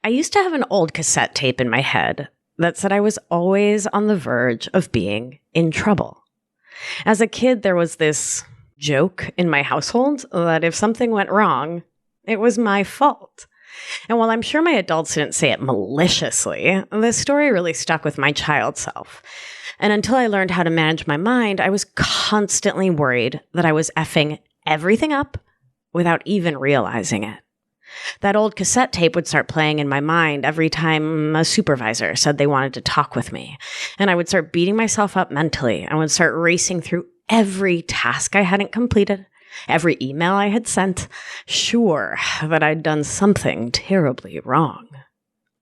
I used to have an old cassette tape in my head that said I was always on the verge of being in trouble. As a kid, there was this joke in my household that if something went wrong, it was my fault. And while I'm sure my adults didn't say it maliciously, this story really stuck with my child self. And until I learned how to manage my mind, I was constantly worried that I was effing everything up without even realizing it. That old cassette tape would start playing in my mind every time a supervisor said they wanted to talk with me. And I would start beating myself up mentally. I would start racing through every task I hadn't completed, every email I had sent, sure that I'd done something terribly wrong.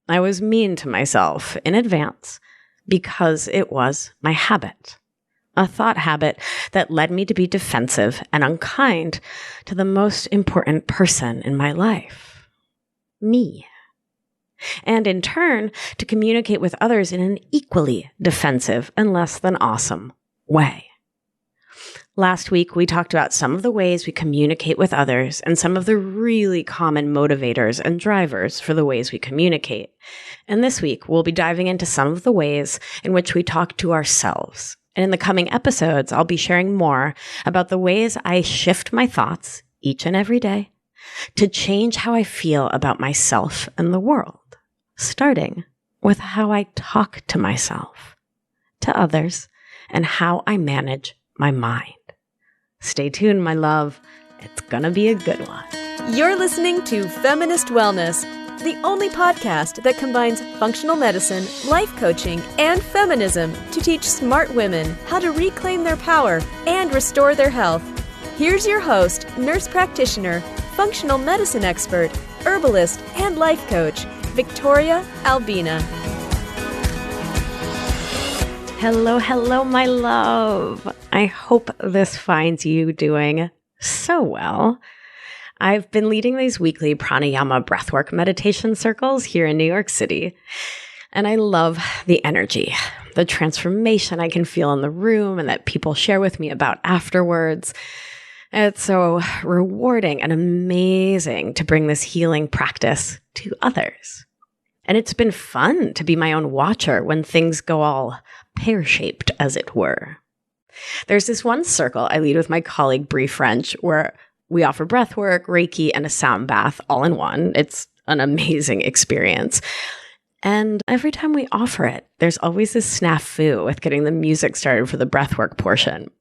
I was mean to myself in advance because it was my habit. A thought habit that led me to be defensive and unkind to the most important person in my life, me. And in turn, to communicate with others in an equally defensive and less than awesome way. Last week, we talked about some of the ways we communicate with others and some of the really common motivators and drivers for the ways we communicate. And this week, we'll be diving into some of the ways in which we talk to ourselves. And in the coming episodes, I'll be sharing more about the ways I shift my thoughts each and every day to change how I feel about myself and the world, starting with how I talk to myself, to others, and how I manage my mind. Stay tuned, my love. It's gonna be a good one. You're listening to Feminist Wellness, the only podcast that combines functional medicine, life coaching, and feminism to teach smart women how to reclaim their power and restore their health. Here's your host, nurse practitioner, functional medicine expert, herbalist, and life coach, Victoria Albina. Hello, hello, my love. I hope this finds you doing so well. I've been leading these weekly pranayama breathwork meditation circles here in New York City, and I love the energy, the transformation I can feel in the room and that people share with me about afterwards. It's so rewarding and amazing to bring this healing practice to others. And it's been fun to be my own watcher when things go all pear-shaped, as it were. There's this one circle I lead with my colleague Bree French where we offer breathwork, Reiki, and a sound bath all in one. It's an amazing experience. And every time we offer it, there's always this snafu with getting the music started for the breathwork portion.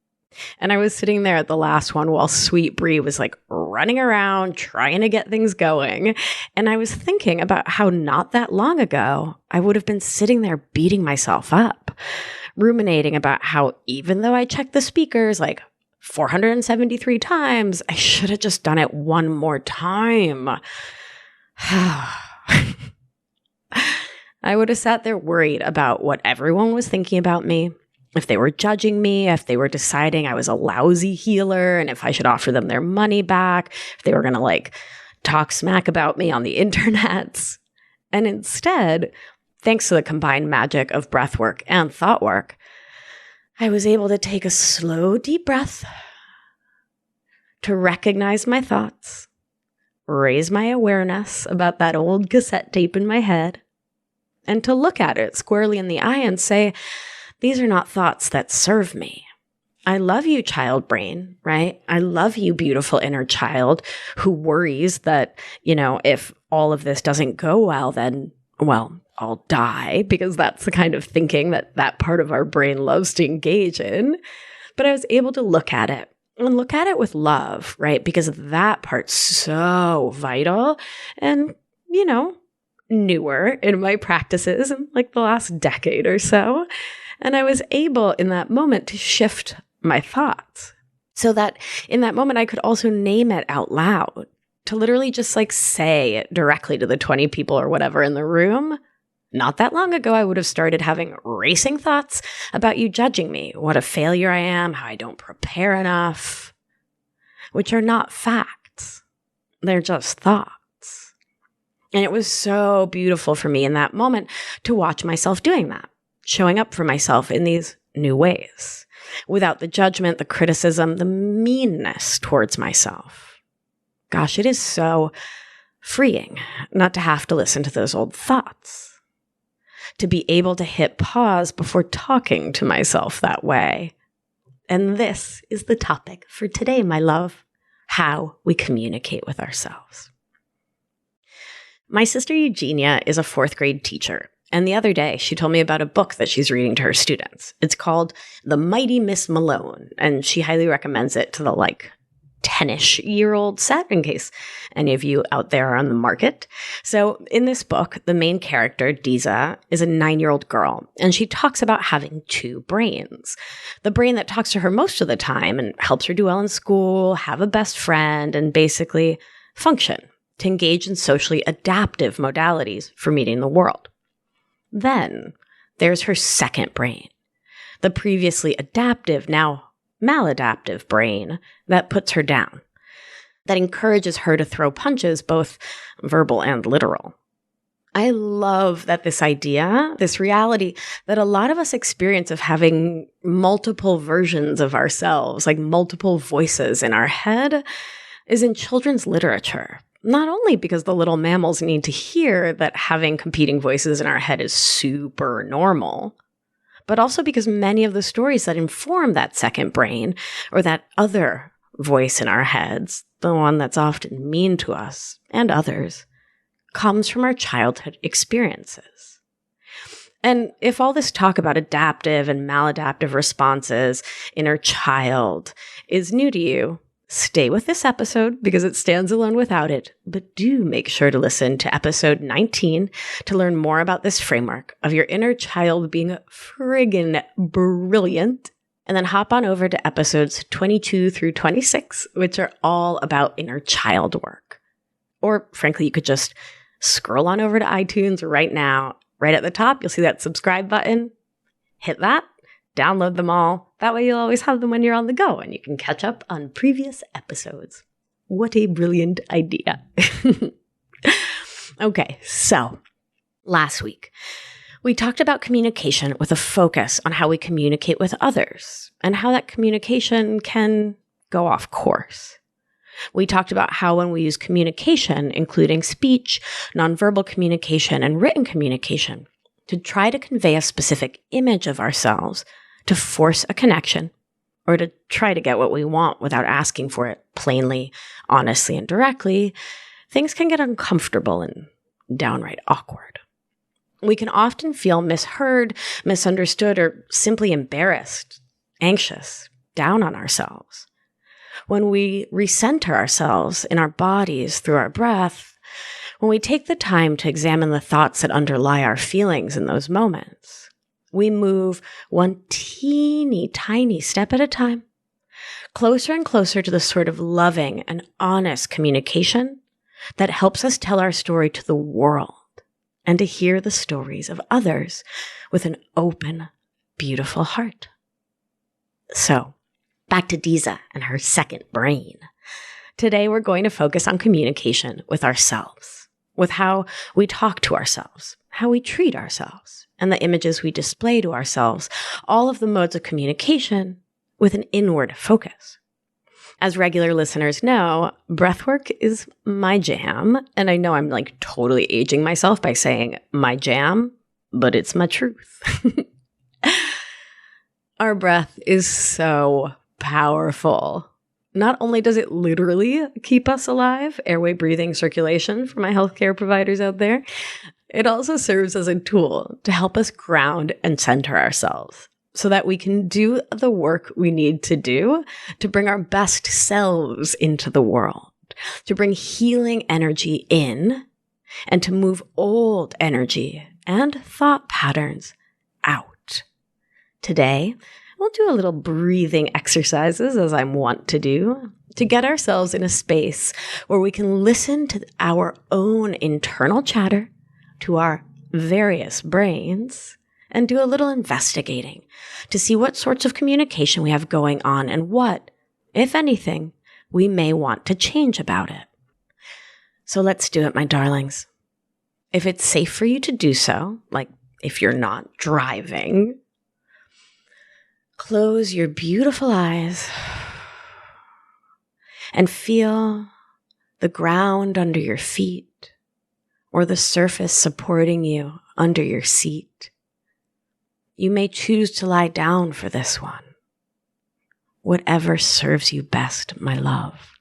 And I was sitting there at the last one while sweet Bree was like running around trying to get things going. And I was thinking about how not that long ago, I would have been sitting there beating myself up, ruminating about how even though I checked the speakers like 473 times, I should have just done it one more time. I would have sat there worried about what everyone was thinking about me, if they were judging me, if they were deciding I was a lousy healer, and if I should offer them their money back, if they were going to talk smack about me on the internets. And instead, thanks to the combined magic of breathwork and thought work, I was able to take a slow, deep breath, to recognize my thoughts, raise my awareness about that old cassette tape in my head, and to look at it squarely in the eye and say, these are not thoughts that serve me. I love you, child brain, right? I love you, beautiful inner child who worries that, if all of this doesn't go well, then, I'll die, because that's the kind of thinking that part of our brain loves to engage in. But I was able to look at it and look at it with love, right? Because that part's so vital and, newer in my practices in the last decade or so. And I was able in that moment to shift my thoughts so that in that moment I could also name it out loud, to literally just say it directly to the 20 people or whatever in the room. Not that long ago, I would have started having racing thoughts about you judging me, what a failure I am, how I don't prepare enough, which are not facts. They're just thoughts. And it was so beautiful for me in that moment to watch myself doing that, showing up for myself in these new ways, without the judgment, the criticism, the meanness towards myself. Gosh, it is so freeing not to have to listen to those old thoughts, to be able to hit pause before talking to myself that way. And this is the topic for today, my love, how we communicate with ourselves. My sister Eugenia is a 4th grade teacher, and the other day she told me about a book that she's reading to her students. It's called The Mighty Miss Malone, and she highly recommends it to the 10-ish-year-old set, in case any of you out there are on the market. So in this book, the main character, Diza, is a 9-year-old girl, and she talks about having 2 brains. The brain that talks to her most of the time and helps her do well in school, have a best friend, and basically function to engage in socially adaptive modalities for meeting the world. Then there's her second brain, the previously adaptive, now maladaptive brain that puts her down, that encourages her to throw punches, both verbal and literal. I love that this idea, this reality that a lot of us experience of having multiple versions of ourselves, like multiple voices in our head, is in children's literature. Not only because the little mammals need to hear that having competing voices in our head is super normal, but also because many of the stories that inform that second brain, or that other voice in our heads, the one that's often mean to us and others, comes from our childhood experiences. And if all this talk about adaptive and maladaptive responses, inner child, is new to you, stay with this episode because it stands alone without it, but do make sure to listen to episode 19 to learn more about this framework of your inner child being friggin' brilliant, and then hop on over to episodes 22 through 26, which are all about inner child work. Or frankly, you could just scroll on over to iTunes right now. Right at the top, you'll see that subscribe button. Hit that. Download them all. That way you'll always have them when you're on the go and you can catch up on previous episodes. What a brilliant idea. Okay, so last week, we talked about communication with a focus on how we communicate with others and how that communication can go off course. We talked about how when we use communication, including speech, nonverbal communication, and written communication, to try to convey a specific image of ourselves, to force a connection, or to try to get what we want without asking for it plainly, honestly, and directly, things can get uncomfortable and downright awkward. We can often feel misheard, misunderstood, or simply embarrassed, anxious, down on ourselves. When we recenter ourselves in our bodies through our breath, when we take the time to examine the thoughts that underlie our feelings in those moments, we move one teeny tiny step at a time, closer and closer to the sort of loving and honest communication that helps us tell our story to the world and to hear the stories of others with an open, beautiful heart. So, back to Diza and her second brain. Today, we're going to focus on communication with ourselves, with how we talk to ourselves, how we treat ourselves, and the images we display to ourselves, all of the modes of communication with an inward focus. As regular listeners know, breathwork is my jam, and I know I'm totally aging myself by saying my jam, but it's my truth. Our breath is so powerful. Not only does it literally keep us alive, airway, breathing, circulation for my healthcare providers out there, it also serves as a tool to help us ground and center ourselves so that we can do the work we need to do to bring our best selves into the world, to bring healing energy in, and to move old energy and thought patterns out. Today, we'll do a little breathing exercises, as I'm wont to do, to get ourselves in a space where we can listen to our own internal chatter, to our various brains, and do a little investigating to see what sorts of communication we have going on and what, if anything, we may want to change about it. So let's do it, my darlings. If it's safe for you to do so, like if you're not driving, close your beautiful eyes and feel the ground under your feet, or the surface supporting you under your seat. You may choose to lie down for this one. Whatever serves you best, my love.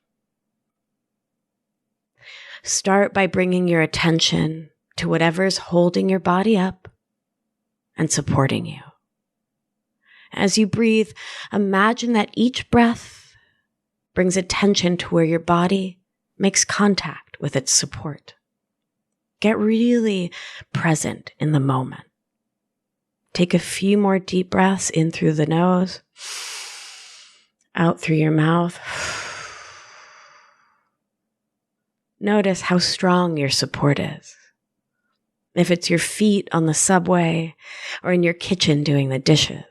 Start by bringing your attention to whatever is holding your body up and supporting you. As you breathe, imagine that each breath brings attention to where your body makes contact with its support. Get really present in the moment. Take a few more deep breaths in through the nose, out through your mouth. Notice how strong your support is. If it's your feet on the subway or in your kitchen doing the dishes,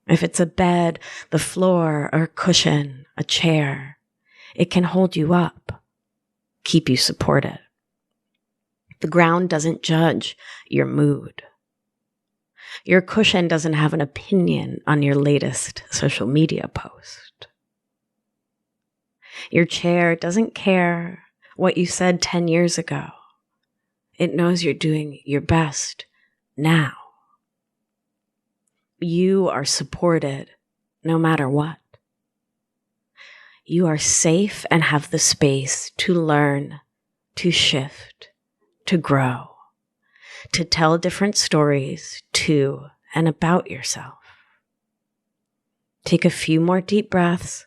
if it's a bed, the floor, or a cushion, a chair, it can hold you up, keep you supported. The ground doesn't judge your mood. Your cushion doesn't have an opinion on your latest social media post. Your chair doesn't care what you said 10 years ago. It knows you're doing your best now. You are supported no matter what. You are safe and have the space to learn, to shift, to grow, to tell different stories to and about yourself. Take a few more deep breaths.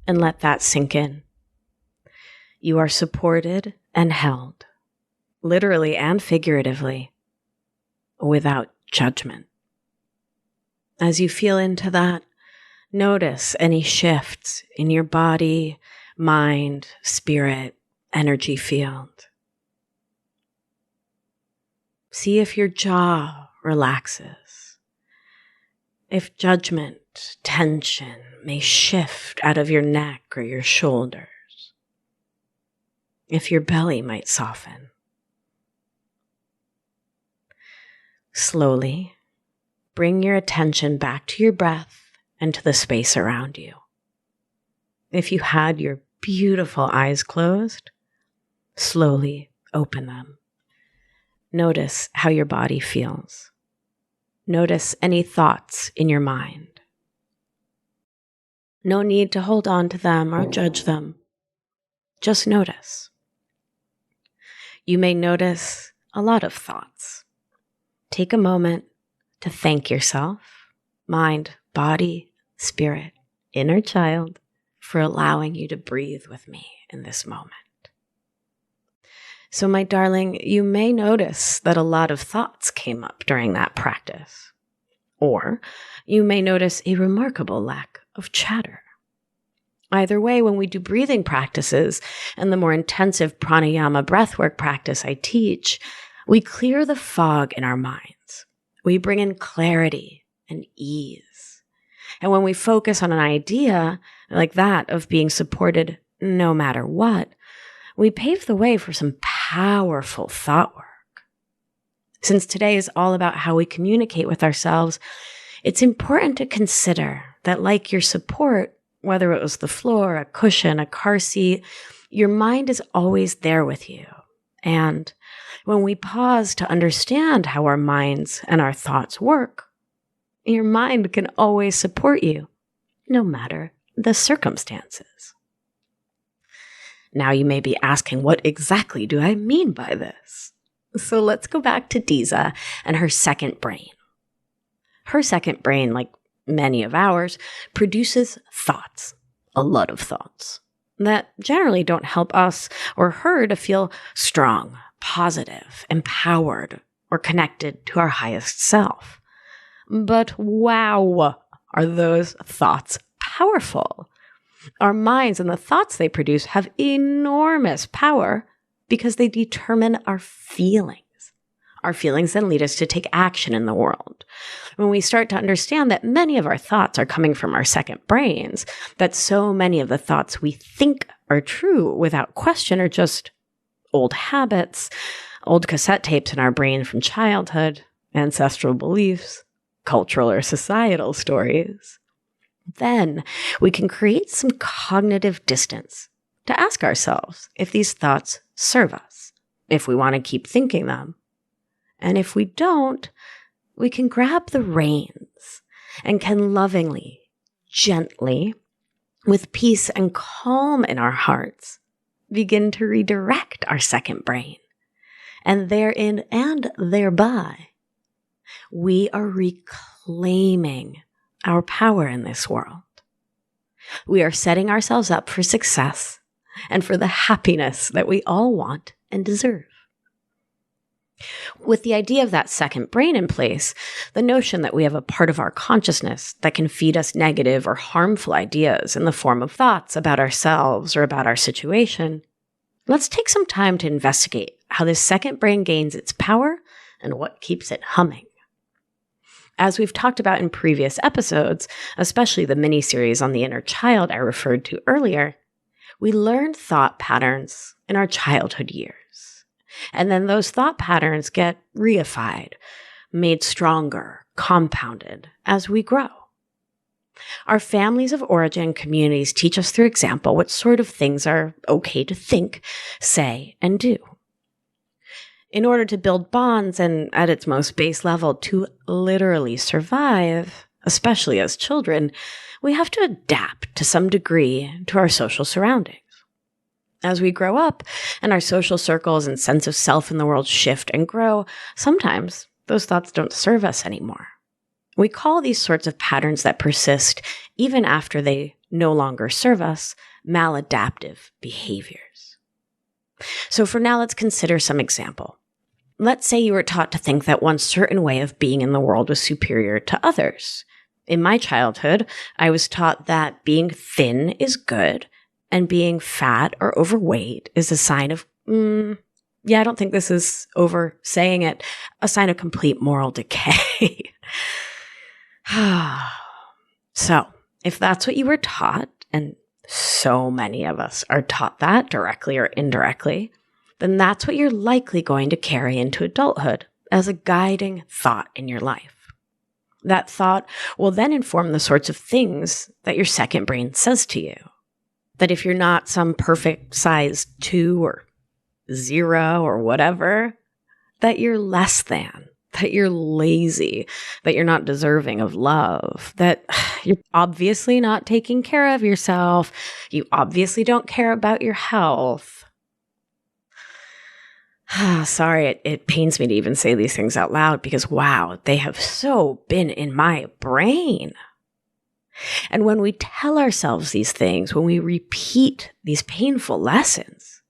And let that sink in. You are supported and held, literally and figuratively, without judgment. As you feel into that, notice any shifts in your body, mind, spirit, energy field. See if your jaw relaxes. If judgment, tension may shift out of your neck or your shoulders. If your belly might soften. Slowly, bring your attention back to your breath and to the space around you. If you had your beautiful eyes closed, slowly open them. Notice how your body feels. Notice any thoughts in your mind. No need to hold on to them or judge them. Just notice. You may notice a lot of thoughts. Take a moment to thank yourself, mind, body, spirit, inner child, for allowing you to breathe with me in this moment. So, my darling, you may notice that a lot of thoughts came up during that practice. Or you may notice a remarkable lack of chatter. Either way, when we do breathing practices and the more intensive pranayama breathwork practice I teach, we clear the fog in our minds. We bring in clarity and ease. And when we focus on an idea like that of being supported no matter what, we pave the way for some powerful thought work. Since today is all about how we communicate with ourselves, it's important to consider that, like your support, whether it was the floor, a cushion, a car seat, your mind is always there with you. And when we pause to understand how our minds and our thoughts work, your mind can always support you, no matter the circumstances. Now you may be asking, what exactly do I mean by this? So let's go back to Diza and her second brain. Her second brain, like many of ours, produces thoughts, a lot of thoughts, that generally don't help us or her to feel strong, positive, empowered, or connected to our highest self. But wow, are those thoughts powerful? Our minds and the thoughts they produce have enormous power because they determine our feelings. Our feelings then lead us to take action in the world. When we start to understand that many of our thoughts are coming from our second brains, that so many of the thoughts we think are true without question are just old habits, old cassette tapes in our brain from childhood, ancestral beliefs, cultural or societal stories, Then we can create some cognitive distance to ask ourselves if these thoughts serve us, if we want to keep thinking them. And if we don't, we can grab the reins and can lovingly, gently, with peace and calm in our hearts, begin to redirect our second brain. And therein and thereby, we are reclaiming our power in this world. We are setting ourselves up for success and for the happiness that we all want and deserve. With the idea of that second brain in place, the notion that we have a part of our consciousness that can feed us negative or harmful ideas in the form of thoughts about ourselves or about our situation, let's take some time to investigate how this second brain gains its power and what keeps it humming. As we've talked about in previous episodes, especially the mini-series on the inner child I referred to earlier, we learned thought patterns in our childhood years. And then those thought patterns get reified, made stronger, compounded as we grow. Our families of origin communities teach us through example what sort of things are okay to think, say, and do. In order to build bonds and, at its most base level, to literally survive, especially as children, we have to adapt to some degree to our social surroundings. As we grow up and our social circles and sense of self in the world shift and grow, sometimes those thoughts don't serve us anymore. We call these sorts of patterns that persist even after they no longer serve us maladaptive behaviors. So for now, let's consider some example. Let's say you were taught to think that one certain way of being in the world was superior to others. In my childhood, I was taught that being thin is good and being fat or overweight is a sign of, I don't think this is oversaying it, a sign of complete moral decay. So, if that's what you were taught, and so many of us are taught that directly or indirectly, then that's what you're likely going to carry into adulthood as a guiding thought in your life. That thought will then inform the sorts of things that your second brain says to you. That if you're not some perfect size 2 or 0 or whatever, that you're less than, that you're lazy, that you're not deserving of love, that you're obviously not taking care of yourself, you obviously don't care about your health. Sorry, it pains me to even say these things out loud because, wow, they have so been in my brain. And when we tell ourselves these things, when we repeat these painful lessons,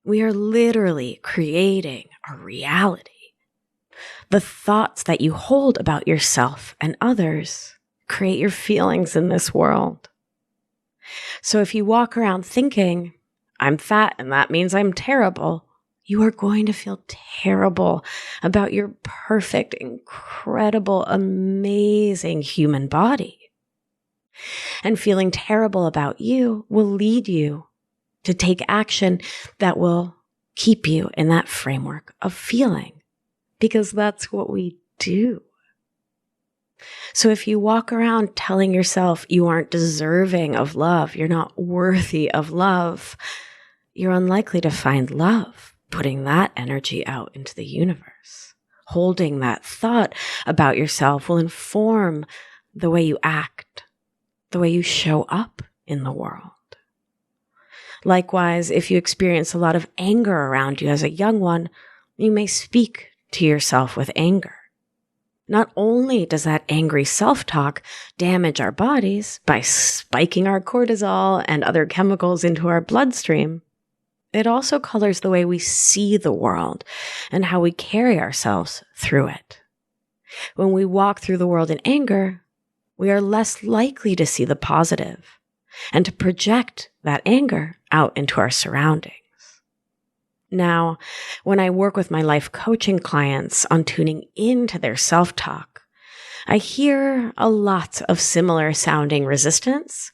we are literally creating a reality. The thoughts that you hold about yourself and others create your feelings in this world. So if you walk around thinking, I'm fat and that means I'm terrible, you are going to feel terrible about your perfect, incredible, amazing human body. And feeling terrible about you will lead you to take action that will keep you in that framework of feeling, because that's what we do. So if you walk around telling yourself you aren't deserving of love, you're not worthy of love, you're unlikely to find love. Putting that energy out into the universe. Holding that thought about yourself will inform the way you act, the way you show up in the world. Likewise, if you experience a lot of anger around you as a young one, you may speak to yourself with anger. Not only does that angry self-talk damage our bodies by spiking our cortisol and other chemicals into our bloodstream, it also colors the way we see the world and how we carry ourselves through it. When we walk through the world in anger, we are less likely to see the positive and to project that anger out into our surroundings. Now, when I work with my life coaching clients on tuning into their self-talk, I hear a lot of similar sounding resistance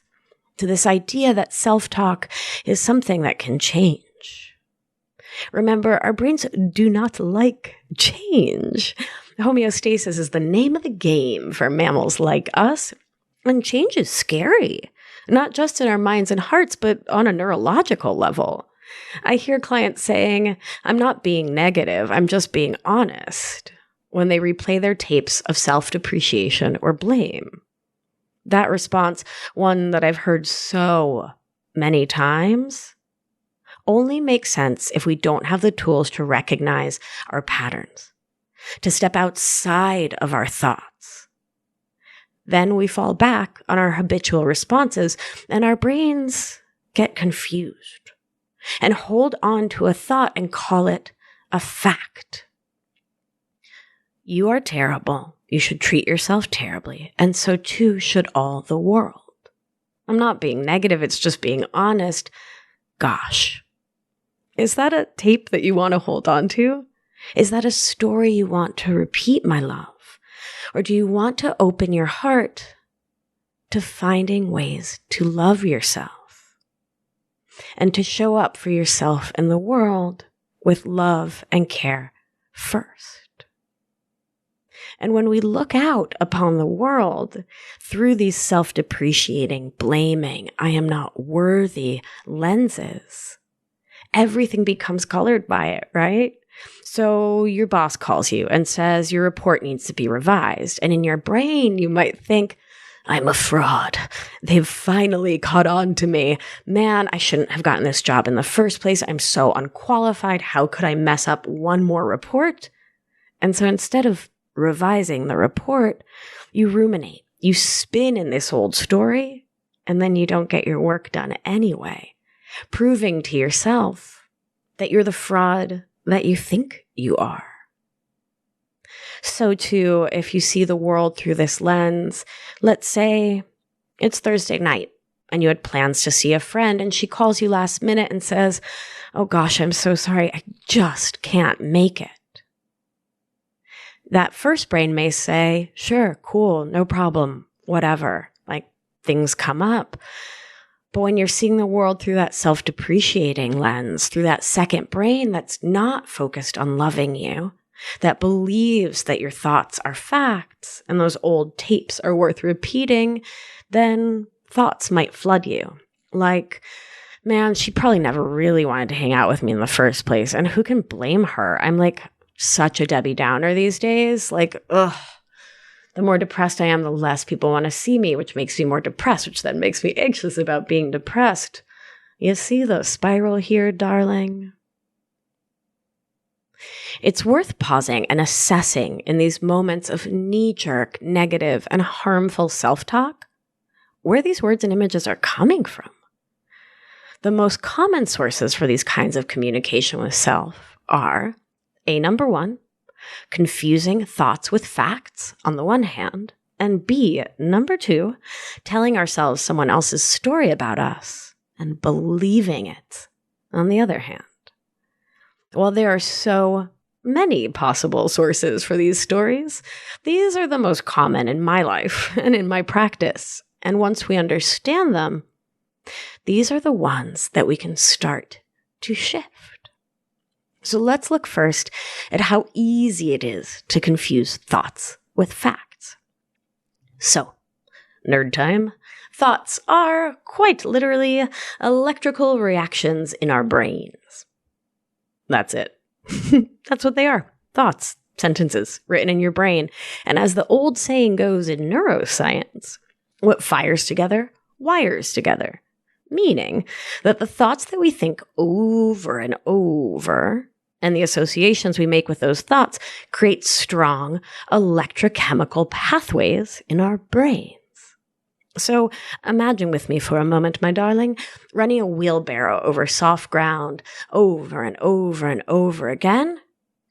to this idea that self-talk is something that can change. Remember, our brains do not like change. Homeostasis is the name of the game for mammals like us, And change is scary, not just in our minds and hearts, but on a neurological level. I hear clients saying, I'm not being negative, I'm just being honest, when they replay their tapes of self-depreciation or blame. That response, one that I've heard so many times, only makes sense if we don't have the tools to recognize our patterns, to step outside of our thoughts. Then we fall back on our habitual responses and our brains get confused and hold on to a thought and call it a fact. You are terrible. You should treat yourself terribly, and so too should all the world. I'm not being negative, it's just being honest. Gosh. Is that a tape that you want to hold on to? Is that a story you want to repeat, my love? Or do you want to open your heart to finding ways to love yourself and to show up for yourself in the world with love and care first? And when we look out upon the world through these self-depreciating, blaming, I am not worthy lenses, everything becomes colored by it, right? So your boss calls you and says your report needs to be revised. And in your brain, you might think, I'm a fraud. They've finally caught on to me. Man, I shouldn't have gotten this job in the first place. I'm so unqualified. How could I mess up one more report? And so instead of revising the report, you ruminate, you spin in this old story, and then you don't get your work done anyway, proving to yourself that you're the fraud that you think you are. So too, if you see the world through this lens, let's say it's Thursday night and you had plans to see a friend and she calls you last minute and says, oh gosh, I'm so sorry, I just can't make it. That first brain may say, sure, cool, no problem, whatever, like things come up. But when you're seeing the world through that self-depreciating lens, through that second brain that's not focused on loving you, that believes that your thoughts are facts and those old tapes are worth repeating, then thoughts might flood you. Like, man, she probably never really wanted to hang out with me in the first place. And who can blame her? I'm like such a Debbie Downer these days. Like, ugh. The more depressed I am, the less people want to see me, which makes me more depressed, which then makes me anxious about being depressed. You see the spiral here, darling? It's worth pausing and assessing in these moments of knee-jerk, negative, and harmful self-talk where these words and images are coming from. The most common sources for these kinds of communication with self are number one, confusing thoughts with facts on the one hand, and B, number two, telling ourselves someone else's story about us and believing it on the other hand. While there are so many possible sources for these stories, these are the most common in my life and in my practice. And once we understand them, these are the ones that we can start to shift. So let's look first at how easy it is to confuse thoughts with facts. So, nerd time. Thoughts are quite literally electrical reactions in our brains. That's it. That's what they are. Thoughts, sentences written in your brain. And as the old saying goes in neuroscience, what fires together, wires together. Meaning that the thoughts that we think over and over and the associations we make with those thoughts create strong electrochemical pathways in our brains. So imagine with me for a moment, my darling, running a wheelbarrow over soft ground over and over and over again,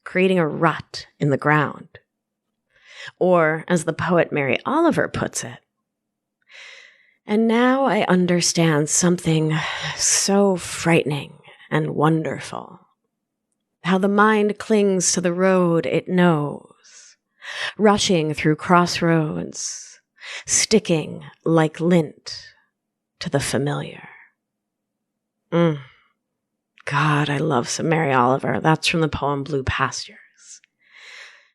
creating a rut in the ground. Or, as the poet Mary Oliver puts it, and now I understand something so frightening and wonderful. How the mind clings to the road it knows, rushing through crossroads, sticking like lint to the familiar. God, I love some Mary Oliver. That's from the poem Blue Pastures.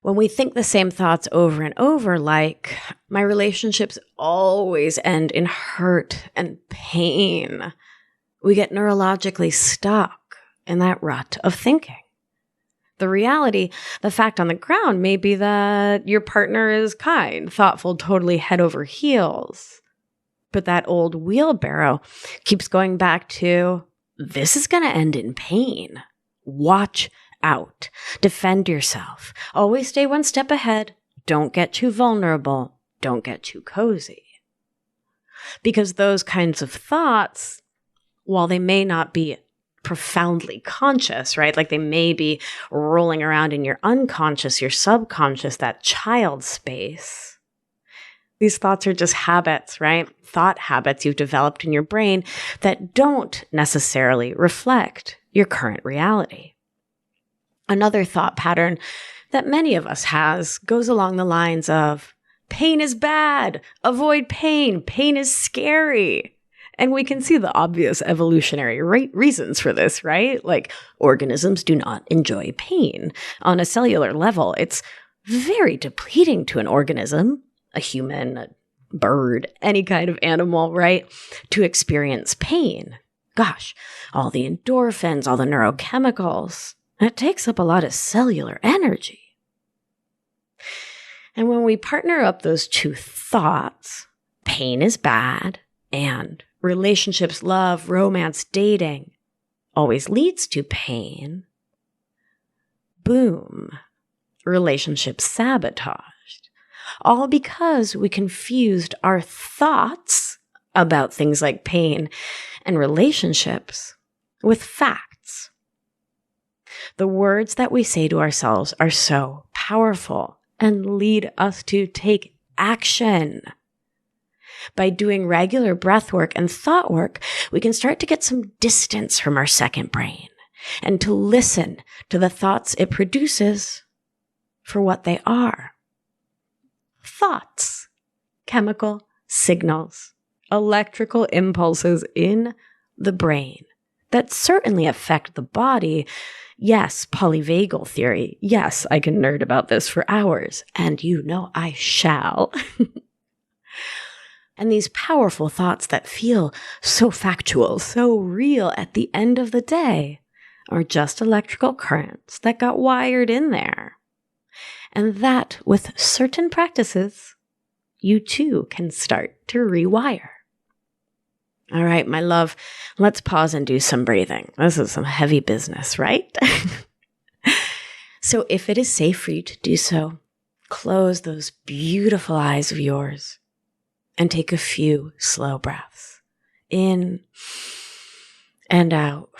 When we think the same thoughts over and over, like, my relationships always end in hurt and pain, we get neurologically stuck in that rut of thinking. The reality, the fact on the ground may be that your partner is kind, thoughtful, totally head over heels. But that old wheelbarrow keeps going back to, this is going to end in pain. Watch out. Defend yourself. Always stay one step ahead. Don't get too vulnerable. Don't get too cozy. Because those kinds of thoughts, while they may not be profoundly conscious, right? Like they may be rolling around in your unconscious, your subconscious, that child space. These thoughts are just habits, right? Thought habits you've developed in your brain that don't necessarily reflect your current reality. Another thought pattern that many of us has goes along the lines of, pain is bad, avoid pain, pain is scary. And we can see the obvious evolutionary reasons for this, right? Like organisms do not enjoy pain. On a cellular level, it's very depleting to an organism, a human, a bird, any kind of animal, right? To experience pain. Gosh, all the endorphins, all the neurochemicals, it takes up a lot of cellular energy. And when we partner up those two thoughts, pain is bad and relationships, love, romance, dating always leads to pain. Boom. Relationship sabotaged. All because we confused our thoughts about things like pain and relationships with facts. The words that we say to ourselves are so powerful and lead us to take action. By doing regular breath work and thought work, we can start to get some distance from our second brain and to listen to the thoughts it produces for what they are. Thoughts, chemical signals, electrical impulses in the brain that certainly affect the body. Yes, polyvagal theory. Yes, I can nerd about this for hours, and you know I shall. And these powerful thoughts that feel so factual, so real at the end of the day are just electrical currents that got wired in there. And that, with certain practices, you too can start to rewire. All right, my love, let's pause and do some breathing. This is some heavy business, right? So if it is safe for you to do so, close those beautiful eyes of yours. And take a few slow breaths in and out.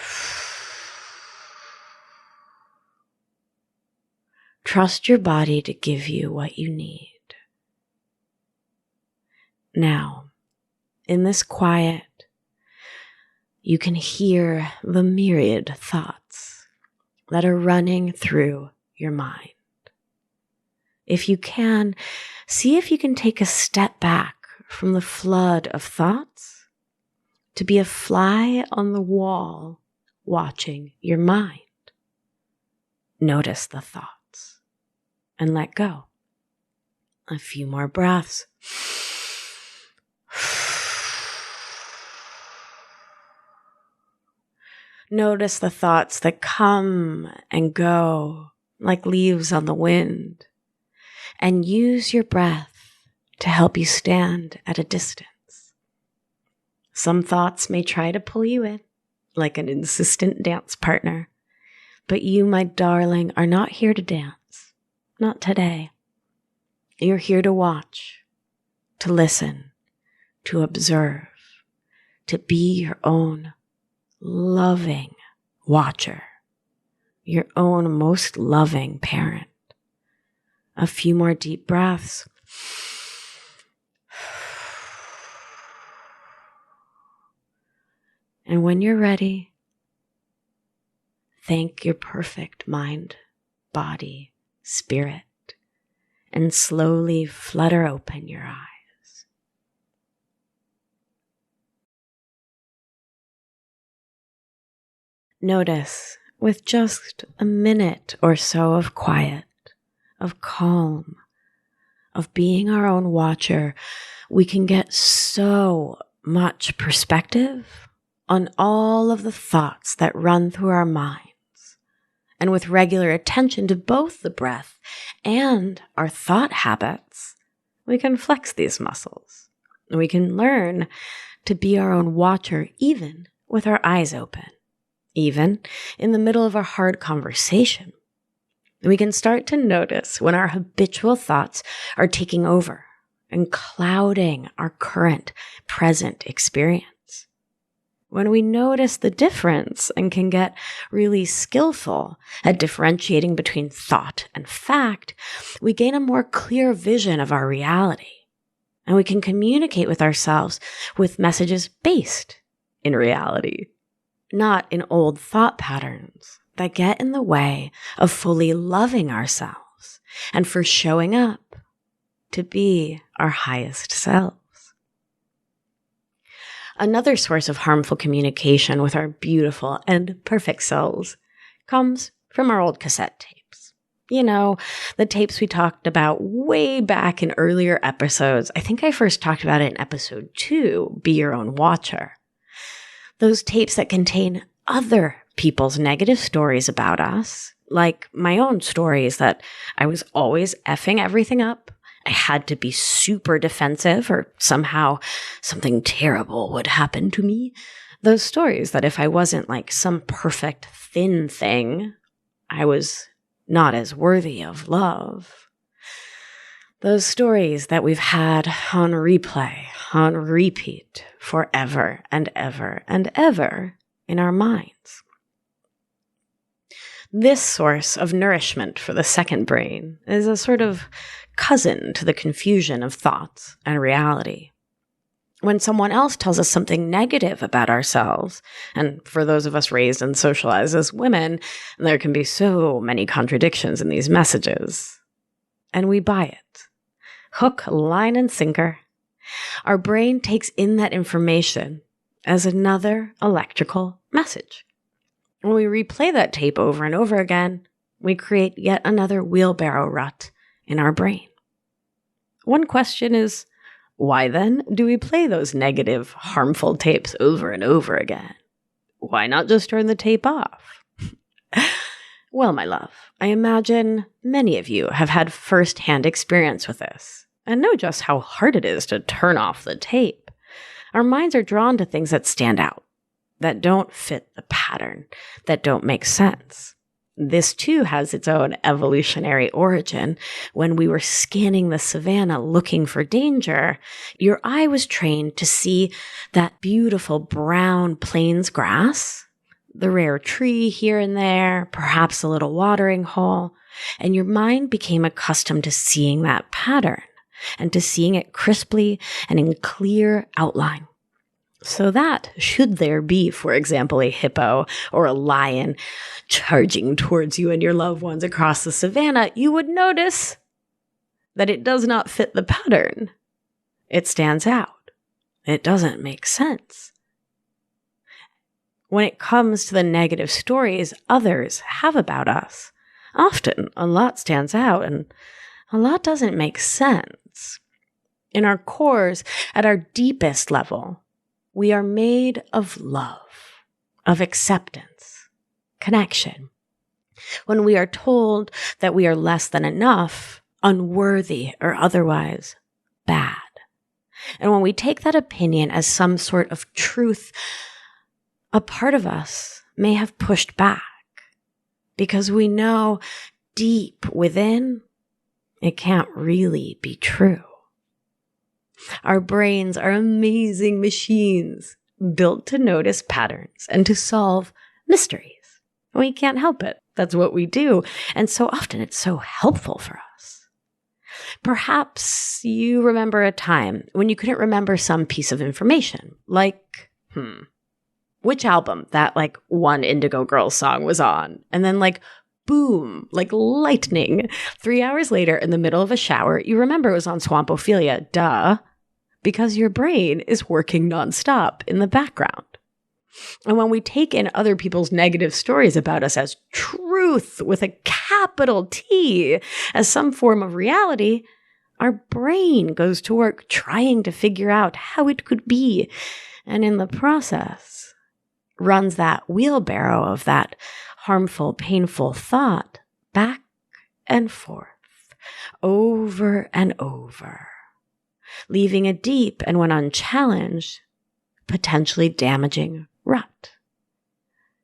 Trust your body to give you what you need. Now, in this quiet, you can hear the myriad thoughts that are running through your mind. If you can, see if you can take a step back from the flood of thoughts to be a fly on the wall watching your mind. Notice the thoughts and let go. A few more breaths. Notice the thoughts that come and go like leaves on the wind, and use your breath to help you stand at a distance. Some thoughts may try to pull you in like an insistent dance partner, but you, my darling, are not here to dance. Not today. You're here to watch, to listen, to observe, to be your own loving watcher, your own most loving parent. A few more deep breaths. And when you're ready, thank your perfect mind, body, spirit, and slowly flutter open your eyes. Notice, with just a minute or so of quiet, of calm, of being our own watcher, we can get so much perspective on all of the thoughts that run through our minds. And with regular attention to both the breath and our thought habits, we can flex these muscles. We can learn to be our own watcher even with our eyes open, even in the middle of a hard conversation. We can start to notice when our habitual thoughts are taking over and clouding our current, present experience. When we notice the difference and can get really skillful at differentiating between thought and fact, we gain a more clear vision of our reality. And we can communicate with ourselves with messages based in reality, not in old thought patterns that get in the way of fully loving ourselves and for showing up to be our highest selves. Another source of harmful communication with our beautiful and perfect selves comes from our old cassette tapes. You know, the tapes we talked about way back in earlier episodes. I think I first talked about it in episode 2, Be Your Own Watcher. Those tapes that contain other people's negative stories about us, like my own stories that I was always effing everything up. I had to be super defensive or somehow something terrible would happen to me. Those stories that if I wasn't like some perfect thin thing, I was not as worthy of love. Those stories that we've had on replay, on repeat, forever and ever and ever in our minds. This source of nourishment for the second brain is a sort of cousin to the confusion of thoughts and reality. When someone else tells us something negative about ourselves, and for those of us raised and socialized as women, there can be so many contradictions in these messages, and we buy it. Hook, line, and sinker. Our brain takes in that information as another electrical message. When we replay that tape over and over again, we create yet another wheelbarrow rut in our brain. One question is, why then do we play those negative, harmful tapes over and over again? Why not just turn the tape off? Well, my love, I imagine many of you have had first-hand experience with this and know just how hard it is to turn off the tape. Our minds are drawn to things that stand out, that don't fit the pattern, that don't make sense. This too has its own evolutionary origin. When we were scanning the savannah looking for danger, your eye was trained to see that beautiful brown plains grass, the rare tree here and there, perhaps a little watering hole, and your mind became accustomed to seeing that pattern and to seeing it crisply and in clear outline. So that, should there be, for example, a hippo or a lion charging towards you and your loved ones across the savannah, you would notice that it does not fit the pattern. It stands out. It doesn't make sense. When it comes to the negative stories others have about us, often a lot stands out and a lot doesn't make sense. In our cores, at our deepest level, we are made of love, of acceptance, connection. When we are told that we are less than enough, unworthy, or otherwise bad, and when we take that opinion as some sort of truth, a part of us may have pushed back because we know deep within it can't really be true. Our brains are amazing machines built to notice patterns and to solve mysteries. We can't help it. That's what we do. And so often it's so helpful for us. Perhaps you remember a time when you couldn't remember some piece of information, like, which album that one Indigo Girls song was on. And then boom, like lightning. 3 hours later in the middle of a shower, you remember it was on Swampophilia, duh, because your brain is working nonstop in the background. And when we take in other people's negative stories about us as truth, truth with a capital T as some form of reality, our brain goes to work trying to figure out how it could be, and in the process runs that wheelbarrow of that harmful, painful thought back and forth, over and over, leaving a deep and, when unchallenged, potentially damaging rut,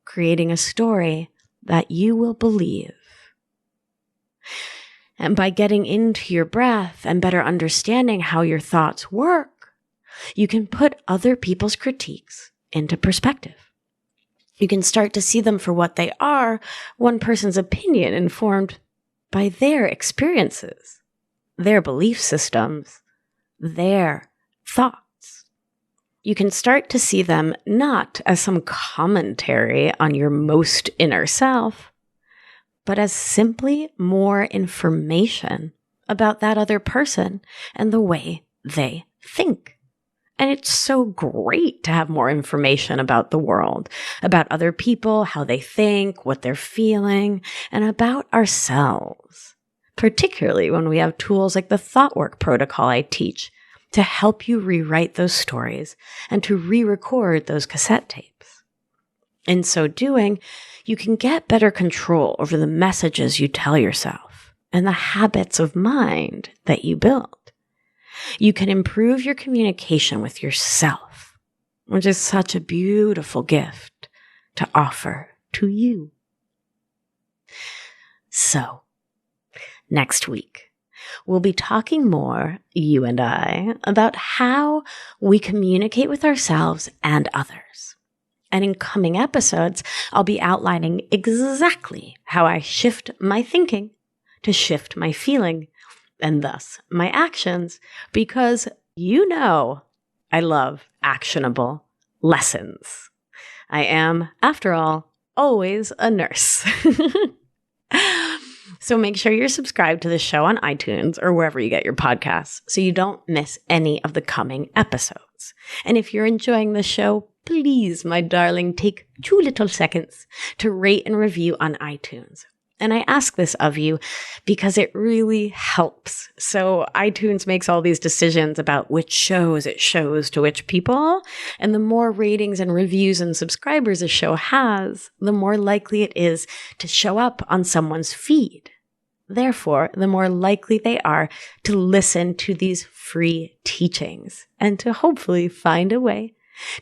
creating a story that you will believe. And by getting into your breath and better understanding how your thoughts work, you can put other people's critiques into perspective. You can start to see them for what they are, one person's opinion informed by their experiences, their belief systems, their thoughts. You can start to see them not as some commentary on your most inner self, but as simply more information about that other person and the way they think. And it's so great to have more information about the world, about other people, how they think, what they're feeling, and about ourselves, particularly when we have tools like the thought work protocol I teach to help you rewrite those stories and to re-record those cassette tapes. In so doing, you can get better control over the messages you tell yourself and the habits of mind that you build. You can improve your communication with yourself, which is such a beautiful gift to offer to you. So, next week, we'll be talking more, you and I, about how we communicate with ourselves and others. And in coming episodes, I'll be outlining exactly how I shift my thinking to shift my feeling, and thus my actions, because you know I love actionable lessons. I am, after all, always a nurse. So make sure you're subscribed to the show on iTunes or wherever you get your podcasts so you don't miss any of the coming episodes. And if you're enjoying the show, please, my darling, take 2 little seconds to rate and review on iTunes. And I ask this of you because it really helps. So iTunes makes all these decisions about which shows it shows to which people. And the more ratings and reviews and subscribers a show has, the more likely it is to show up on someone's feed. Therefore, the more likely they are to listen to these free teachings and to hopefully find a way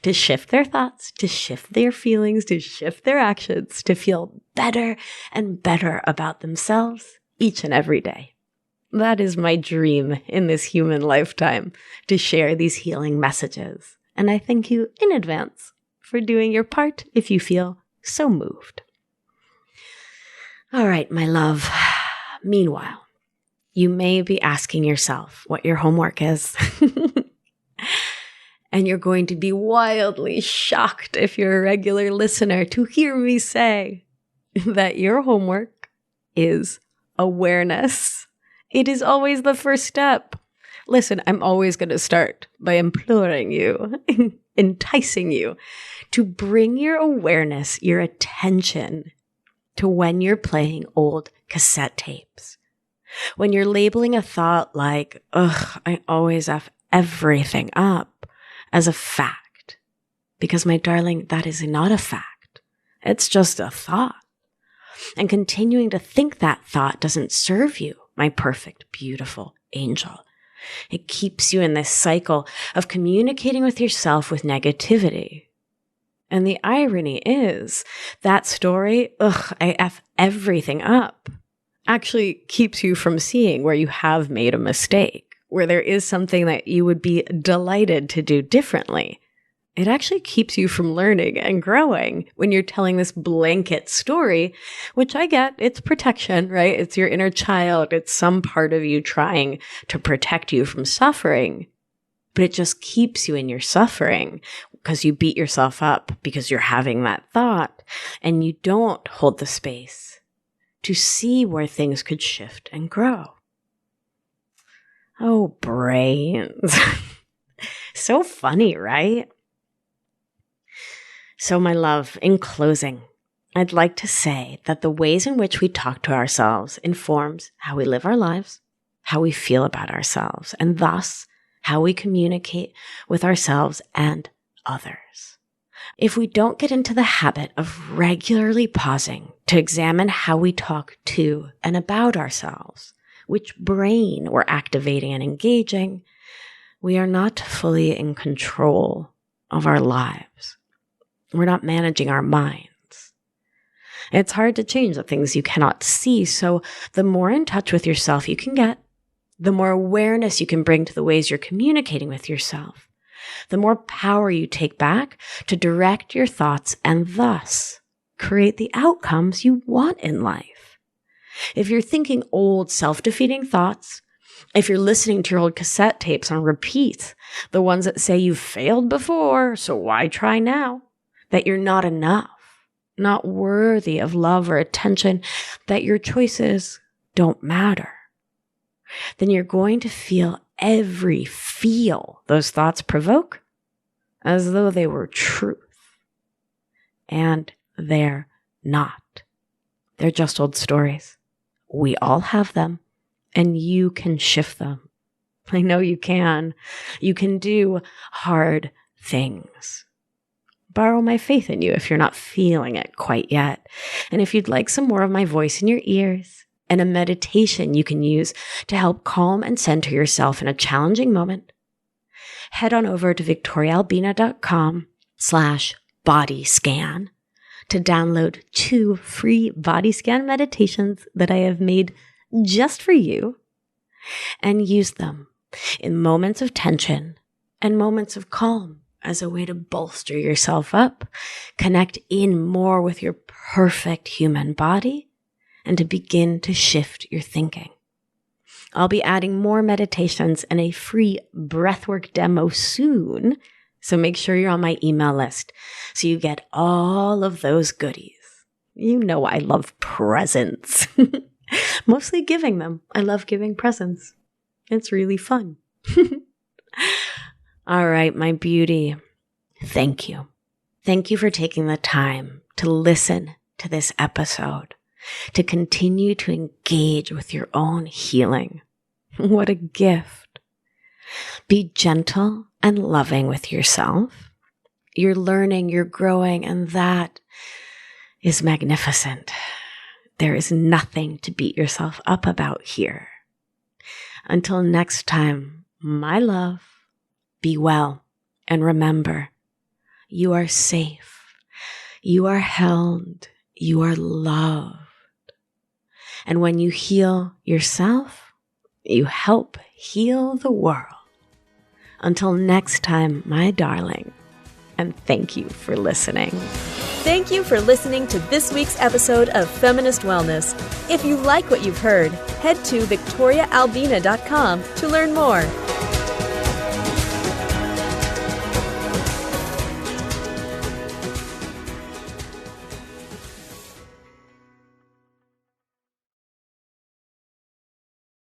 to shift their thoughts, to shift their feelings, to shift their actions, to feel better and better about themselves each and every day. That is my dream in this human lifetime, to share these healing messages. And I thank you in advance for doing your part if you feel so moved. All right, my love. Meanwhile, you may be asking yourself what your homework is. And you're going to be wildly shocked if you're a regular listener to hear me say that your homework is awareness. It is always the first step. Listen, I'm always going to start by imploring you, enticing you to bring your awareness, your attention to when you're playing old cassette tapes. When you're labeling a thought like, ugh, I always F everything up, as a fact. Because, my darling, that is not a fact. It's just a thought. And continuing to think that thought doesn't serve you, my perfect, beautiful angel. It keeps you in this cycle of communicating with yourself with negativity. And the irony is that story, ugh, I F everything up, actually keeps you from seeing where you have made a mistake, where there is something that you would be delighted to do differently. It actually keeps you from learning and growing when you're telling this blanket story, which I get, it's protection, right? It's your inner child. It's some part of you trying to protect you from suffering, but it just keeps you in your suffering because you beat yourself up because you're having that thought and you don't hold the space to see where things could shift and grow. Oh, brains. So funny, right? So, my love, in closing, I'd like to say that the ways in which we talk to ourselves informs how we live our lives, how we feel about ourselves, and thus how we communicate with ourselves and others. If we don't get into the habit of regularly pausing to examine how we talk to and about ourselves, which brain we're activating and engaging, we are not fully in control of our lives. We're not managing our minds. It's hard to change the things you cannot see, so the more in touch with yourself you can get, the more awareness you can bring to the ways you're communicating with yourself, the more power you take back to direct your thoughts and thus create the outcomes you want in life. If you're thinking old self-defeating thoughts, if you're listening to your old cassette tapes on repeat, the ones that say you've failed before, so why try now, that you're not enough, not worthy of love or attention, that your choices don't matter, then you're going to feel every feel those thoughts provoke as though they were truth. And they're not. They're just old stories. We all have them, and you can shift them. I know you can. You can do hard things. Borrow my faith in you if you're not feeling it quite yet. And if you'd like some more of my voice in your ears and a meditation you can use to help calm and center yourself in a challenging moment, head on over to victoriaalbina.com/bodyscan to download 2 free body scan meditations that I have made just for you and use them in moments of tension and moments of calm as a way to bolster yourself up, connect in more with your perfect human body, and to begin to shift your thinking. I'll be adding more meditations and a free breathwork demo soon, so make sure you're on my email list so you get all of those goodies. You know I love presents. Mostly giving them. I love giving presents. It's really fun. All right, my beauty. Thank you. Thank you for taking the time to listen to this episode, to continue to engage with your own healing. What a gift. Be gentle and loving with yourself. You're learning, you're growing, and that is magnificent. There is nothing to beat yourself up about here. Until next time, my love, be well, and remember, you are safe, you are held, you are loved. And when you heal yourself, you help heal the world. Until next time, my darling, and thank you for listening. Thank you for listening to this week's episode of Feminist Wellness. If you like what you've heard, head to victoriaalbina.com to learn more.